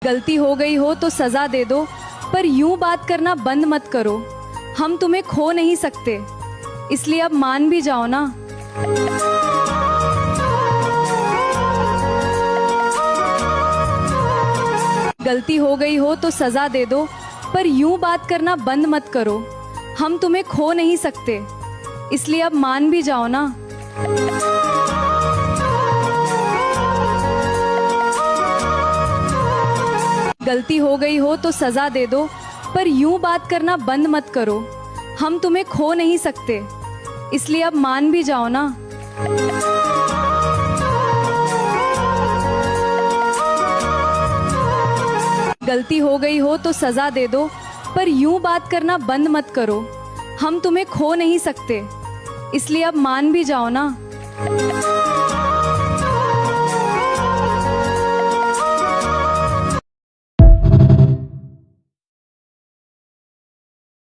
गलती हो गई हो तो सजा दे दो, पर यूं बात करना बंद मत करो। हम तुम्हें खो नहीं सकते, इसलिए अब मान भी जाओ ना। गलती हो गई हो तो सजा दे दो, पर यूं बात करना बंद मत करो। हम तुम्हें खो नहीं सकते, इसलिए अब मान भी जाओ ना। गलती हो गई हो तो सजा दे दो, पर यूं बात करना बंद मत करो। हम तुम्हें खो नहीं सकते, इसलिए अब मान भी जाओ ना। गलती हो गई हो तो सजा दे दो, पर यूं बात करना बंद मत करो। हम तुम्हें खो नहीं सकते, इसलिए अब मान भी जाओ ना।